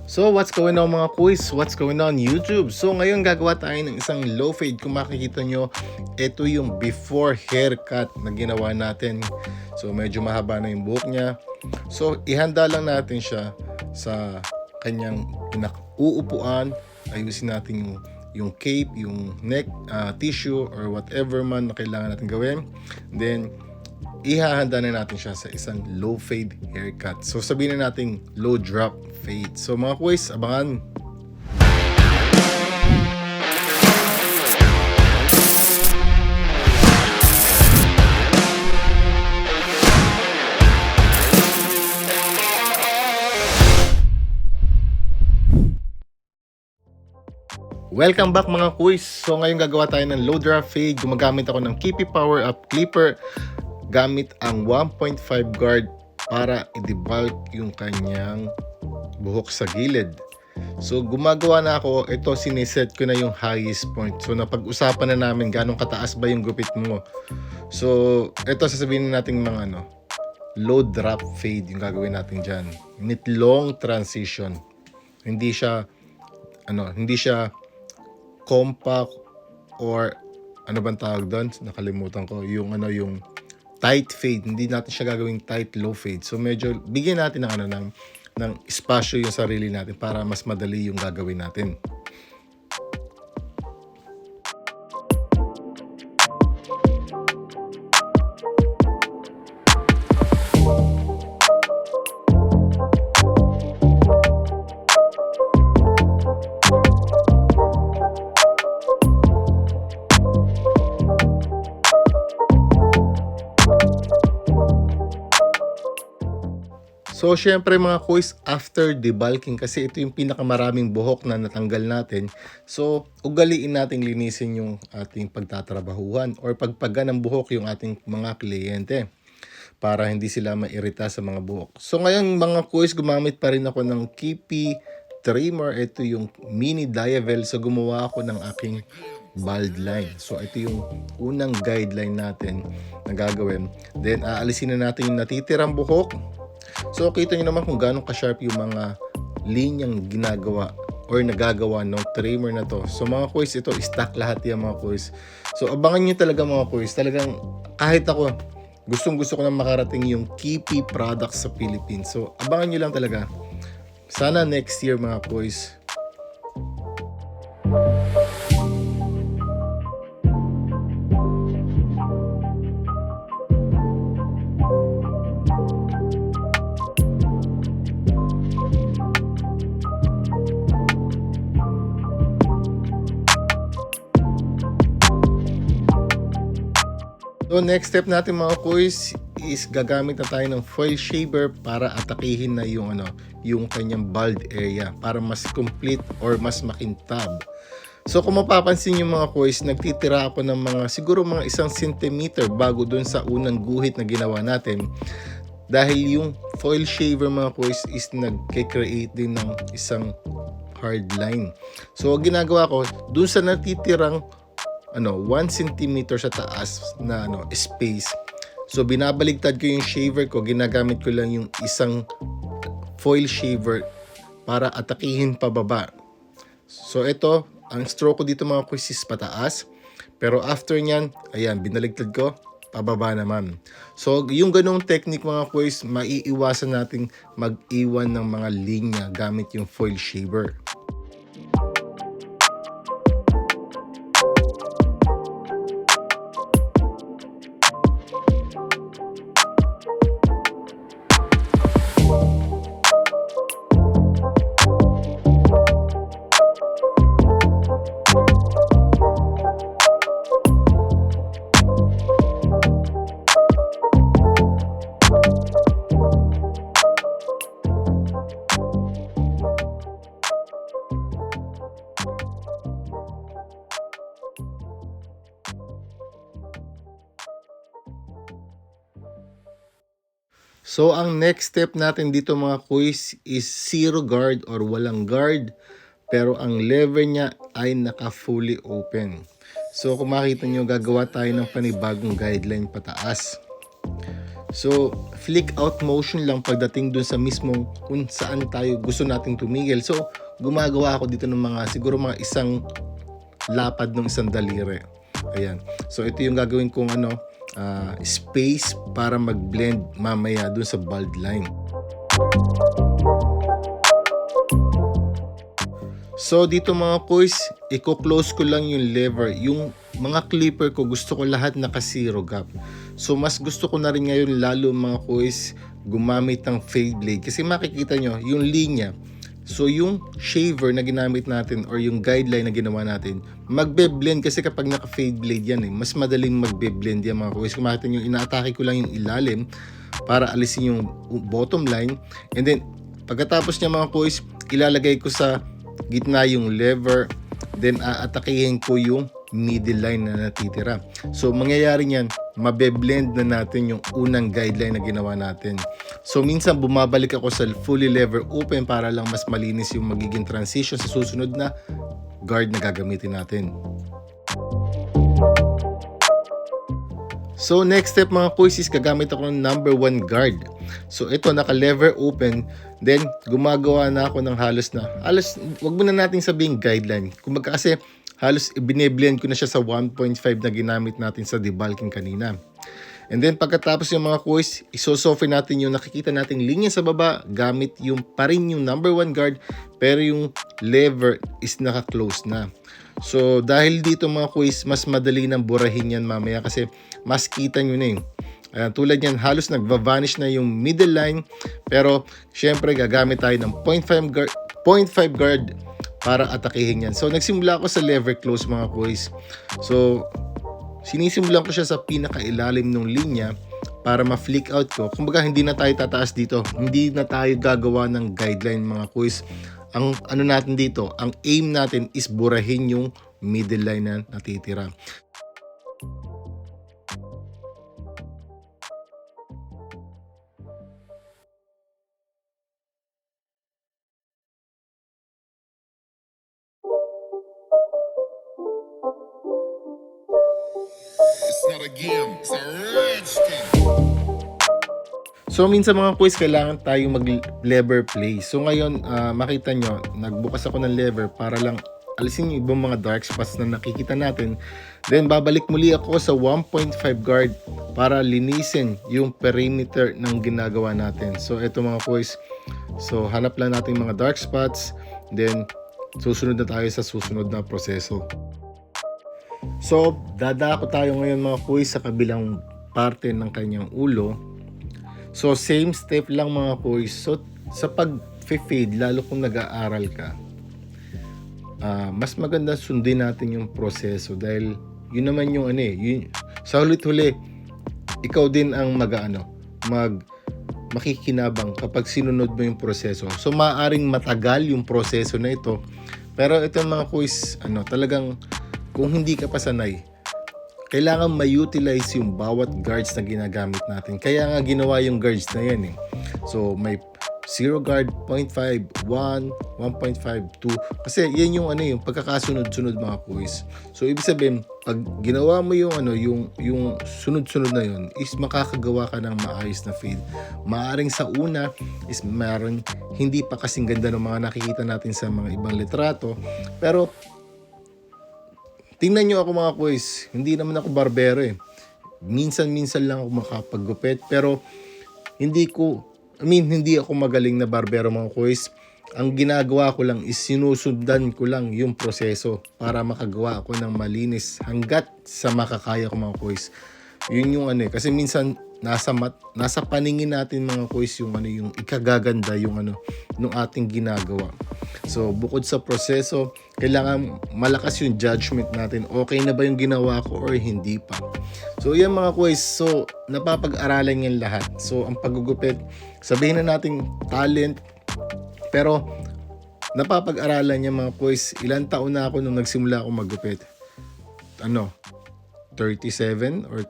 So what's going on mga quiz? What's going on YouTube? So ngayon gagawa tayo ng isang low fade. Kung makikita nyo, ito yung before haircut na ginawa natin. So medyo mahaba na yung buhok niya. So ihanda lang natin siya sa kanyang uupuan. Ayusin natin yung cape, yung neck tissue or whatever man na kailangan natin gawin. Then ihahanda na natin siya sa isang low fade haircut. So sabihin na natin low drop fade. So mga quiz, abangan. Welcome back mga quiz. So ngayon gagawa tayo ng low drop fade. Gumagamit ako ng Kipi Power Up Clipper gamit ang 1.5 guard para i-debulk yung kanyang buhok sa gilid. So gumagawa na ako, ito siniset ko na yung highest point. So napag-usapan na namin ganong kataas ba yung gupit mo. So ito sasabihin natin mga low drop fade yung gagawin natin dyan. With long transition. Hindi siya compact or ano bang tawag doon? Nakalimutan ko. Yung tight fade. Hindi natin siya gagawing tight low fade. So medyo bigyan natin ng espasyo yung sarili natin para mas madali yung gagawin natin. So, syempre mga quiz, after debulking, kasi ito yung pinakamaraming buhok na natanggal natin. So, ugaliin nating linisin yung ating pagtatrabahuhan or pagpaga ng buhok yung ating mga kliyente para hindi sila mairita sa mga buhok. So, ngayon mga quiz, gumamit pa rin ako ng Kipi trimmer. Ito yung mini diavel. So, gumawa ako ng aking bald line. So, ito yung unang guideline natin na gagawin. Then, aalisin na natin yung natitirang buhok. So kita nyo naman kung gaano ka-sharp yung mga linyang ginagawa or nagagawa ng trimmer na to. So mga quiz, ito stock lahat yan mga quiz. So abangan nyo talaga mga quiz. Talagang kahit ako, gustong-gusto ko na makarating yung Kipi products sa Philippines. So abangan nyo lang talaga. Sana next year mga quiz. So next step natin mga quiz is gagamit na tayo ng foil shaver para atakihin na yung kanyang bald area para mas complete or mas makintab. So kung mapapansin yung mga quiz, nagtitira ako ng siguro mga 1 centimeter bago dun sa unang guhit na ginawa natin. Dahil yung foil shaver mga quiz is nagke-create din ng isang hard line. So ginagawa ko dun sa natitirang 1 centimeter sa taas na space. So binabaligtad ko yung shaver ko, ginagamit ko lang yung isang foil shaver para atakihin pababa. So ito, ang stroke ko dito mga quiz is pataas. Pero after nyan, ayan, binaligtad ko, pababa naman. So yung ganong technique mga quiz, maiiwasan nating mag-iwan ng mga linya gamit yung foil shaver. So, ang next step natin dito mga quiz is zero guard or walang guard. Pero ang lever niya ay naka-fully open. So, kung makita nyo, gagawa tayo ng panibagong guideline pataas. So, flick out motion lang pagdating dun sa mismong kung saan tayo gusto nating tumigil. So, gumagawa ako dito ng mga siguro mga isang lapad ng isang daliri. Ayan. So, ito yung gagawin kong space para mag-blend mamaya dun sa bald line. So dito mga kuys, i-close ko lang yung lever. Yung mga clipper ko gusto ko lahat naka zero gap. So mas gusto ko na rin ngayon lalo mga kuys gumamit ng fade blade. Kasi makikita nyo yung linya. So yung shaver na ginamit natin or yung guideline na ginawa natin, magbe-blend kasi kapag naka fade blade yan mas madaling magbe-blend yan mga kuys. Kung makita nyo, inaatake ko lang yung ilalim para alisin yung bottom line. And then pagkatapos niya mga kuys, ilalagay ko sa gitna yung lever, then aatakihin ko yung middle line na natitira. So mangyayari niyan, mabe-blend na natin yung unang guideline na ginawa natin. So minsan bumabalik ako sa fully lever open para lang mas malinis yung magiging transition sa susunod na guard na gagamitin natin. So next step mga kuys is gagamit ako ng number 1 guard. So ito naka lever open, then gumagawa na ako ng halos wag muna nating sabihin guideline. Kumbaga kasi halos ibine-blend ko na siya sa 1.5 na ginamit natin sa debulking kanina. And then pagkatapos yung mga kuys, isosoften natin yung nakikita nating linya sa baba gamit yung pa rin yung number 1 guard, pero yung lever is naka-close na. So dahil dito mga kuys, mas madali nang burahin yan mamaya kasi mas kita nyo na Ayan, tulad yan, halos nagva-vanish na yung middle line, pero syempre gagamit tayo ng 0.5 guard para atakihin yan. So nagsimula ako sa lever close mga kuys. So sinisimulan ko siya sa pinakailalim ng linya para ma-flick out ko. Kumbaga hindi na tayo tataas dito, hindi na tayo gagawa ng guideline mga kuys. Ang ano natin dito, ang aim natin is burahin yung middle line na natitira. It's not a game, it's a rich thing. So minsan mga kuys, kailangan tayong mag-lever play. So ngayon, makita nyo, nagbukas ako ng lever para lang alisin yung ibang mga dark spots na nakikita natin. Then babalik muli ako sa 1.5 guard para linisin yung perimeter ng ginagawa natin. So ito mga kuys, so hanap lang natin mga dark spots, then susunod na tayo sa susunod na proseso. So dadako tayo ngayon mga kuys sa kabilang parte ng kanyang ulo. So same step lang mga kuys. So sa pag-fade, lalo kung nag-aaral ka, mas maganda sundin natin yung proseso dahil yun naman yung sa hulit-huli ikaw din ang makikinabang kapag sinunod mo yung proseso. So maaaring matagal yung proseso na ito, pero ito mga kuys, talagang kung hindi ka pa sanay, kailangan ma-utilize yung bawat guards na ginagamit natin. Kaya nga ginawa yung guards na yan So may 0 guard, 0.5, 1, 1.5, 2. Kasi yan yung yung pagkakasunod-sunod mga kuys. So ibig sabihin, pag ginawa mo yung yung sunod-sunod na yun, is makakagawa ka ng maayos na fade. Maaring sa una is maaaring hindi pa kasing ganda ng mga nakikita natin sa mga ibang litrato, pero tingnan nyo ako mga kuys, hindi naman ako barbero Minsan-minsan lang ako makapaggupit, pero hindi ako magaling na barbero mga kuys. Ang ginagawa ko lang is sinusundan ko lang yung proseso para makagawa ako ng malinis hanggat sa makakaya ko mga kuys. Yun yung kasi minsan nasa paningin natin mga kuys yung yung ikagaganda yung nung ating ginagawa. So bukod sa proseso, kailangan malakas yung judgment natin. Okay na ba yung ginawa ko or hindi pa? So yan mga kuys, so napapag-aralan yan lahat. So ang paggugupit, sabihin na natin talent, pero napapag-aralan yan mga kuys. Ilang taon na ako nung nagsimula ako maggupit? 37 or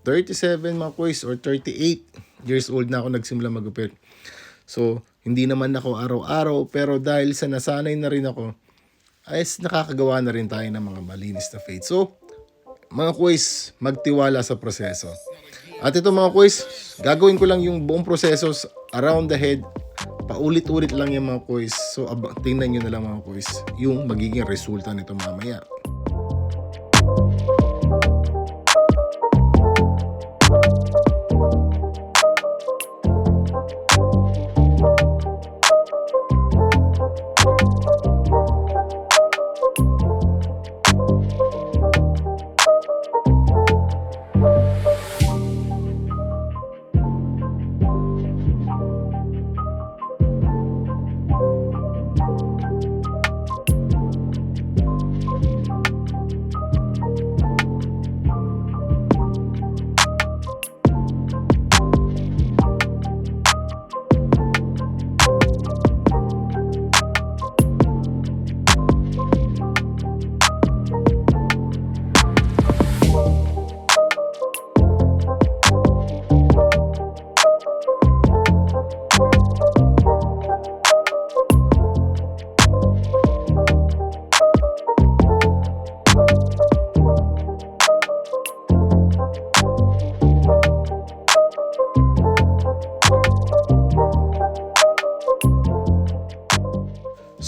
37 mga kuys, or 38 years old na ako nagsimula maggupit. So hindi naman ako araw-araw, pero dahil sa nasanay na rin ako, ay nakakagawa na rin tayo ng mga malinis na fade. So mga kuys, magtiwala sa proseso. At ito mga quiz, gagawin ko lang yung buong proseso around the head. Paulit-ulit lang yung mga quiz. So tingnan nyo na lang mga quiz yung magiging resulta nito mamaya.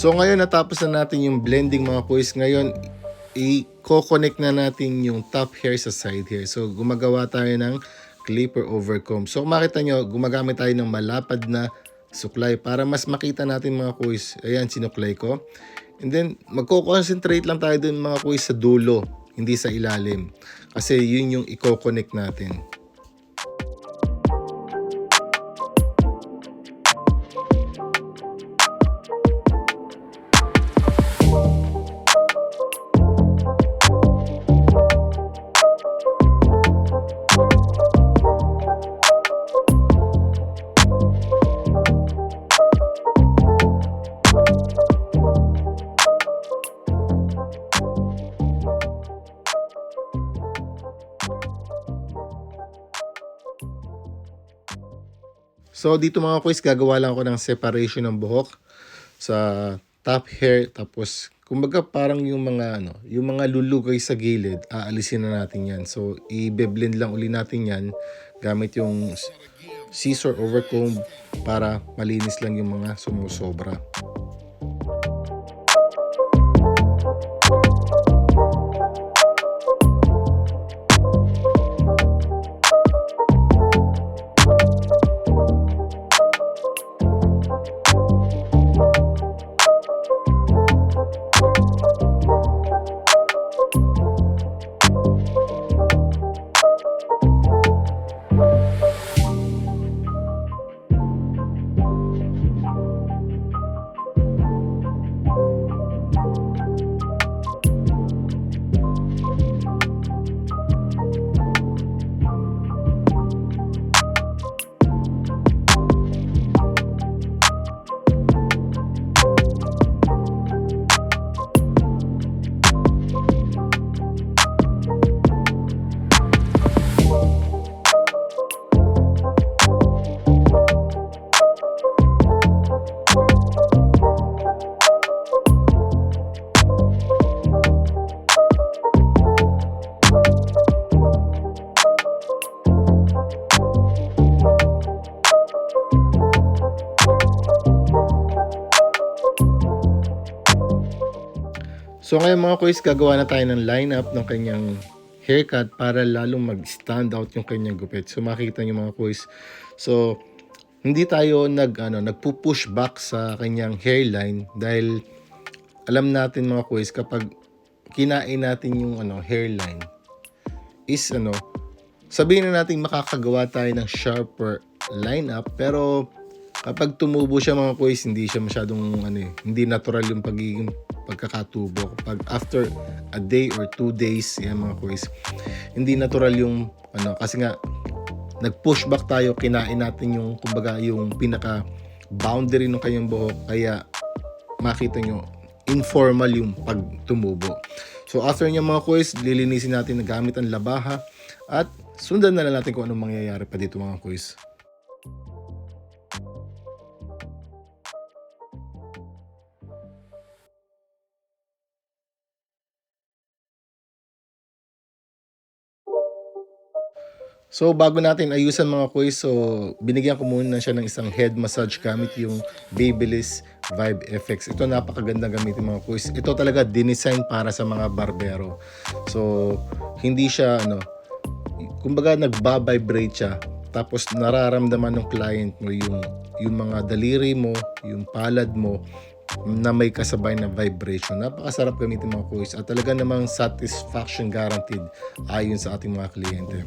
So ngayon natapos na natin yung blending mga quiz. Ngayon i-connect na natin yung top hair sa side hair. So gumagawa tayo ng clipper over comb. So makita nyo, gumagamit tayo ng malapad na suklay para mas makita natin mga quiz. Ayan, sinuklay ko. And then magko-concentrate lang tayo dun mga quiz sa dulo, hindi sa ilalim. Kasi yun yung i-connect natin. So dito mga quiz, gagawa lang ako ng separation ng buhok sa top hair, tapos kumbaga parang yung mga yung mga lulugay sa gilid, aalisin na natin 'yan. So i-blend lang uli natin 'yan gamit yung scissor over comb para malinis lang yung mga sumusobra. So ngayon mga quiz, gagawa na tayo ng lineup ng kanyang haircut para lalong mag-stand out yung kanyang gupit. So makita niyo mga quiz. So hindi tayo nagpu-push back sa kanyang hairline dahil alam natin mga quiz, kapag kinain natin yung hairline is sabihin na natin makakagawa tayo ng sharper lineup, pero kapag tumubo siya mga quiz, hindi siya masyadong hindi natural yung pagiging pagkakatubo. Kapag after a day or 2 days, yan mga quiz, hindi natural yung kasi nga nag-push back tayo, kinain natin yung kumbaga yung pinaka boundary ng kanyang buhok, kaya makita nyo informal yung pagtumubo. So after niya mga quiz, lilinisin natin na gamit ang labaha at sundan na lang natin kung anong mangyayari pa dito mga quiz. So bago natin ayusan mga kuys, so binigyan ko muna siya ng isang head massage gamit yung Babyliss Vibe FX. Ito napakaganda gamitin mga kuys. Ito talaga dinesign para sa mga barbero. So hindi siya kumbaga nagba-vibrate siya. Tapos nararamdaman ng client mo yung mga daliri mo, yung palad mo na may kasabay na vibration. Napakasarap gamitin mga kuys at talaga namang satisfaction guaranteed ayon sa ating mga kliyente.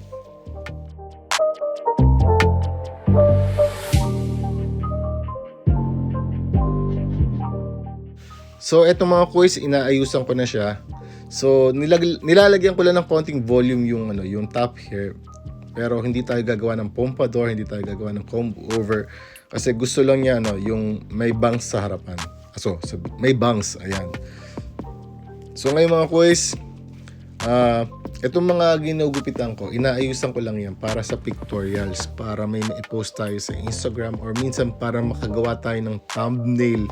So eto mga kuys, inaayusan ko na siya. So nilalagyan ko lang ng konting volume yung top hair. Pero hindi tayo gagawa ng pompadour, hindi tayo gagawa ng comb over kasi gusto lang niya yung may bangs sa harapan. So may bangs, ayan. So ngayon mga kuys, itong mga ginugupitan ko, inaayusan ko lang yan para sa pictorials, para may ma-post tayo sa Instagram or minsan para makagawa tayo ng thumbnail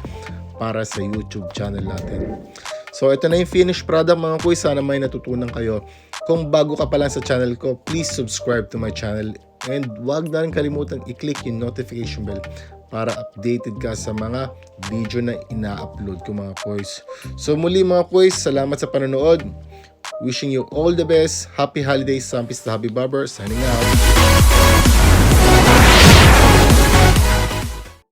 para sa YouTube channel natin. So ito na yung finished product mga kuys, sana may natutunan kayo. Kung bago ka pa lang sa channel ko, please subscribe to my channel and wag na rin kalimutan i-click yung notification bell para updated ka sa mga video na ina-upload ko mga kuys. So muli mga kuys, salamat sa panonood. Wishing you all the best. Happy holidays. Sampis the Happy Barber. Signing out.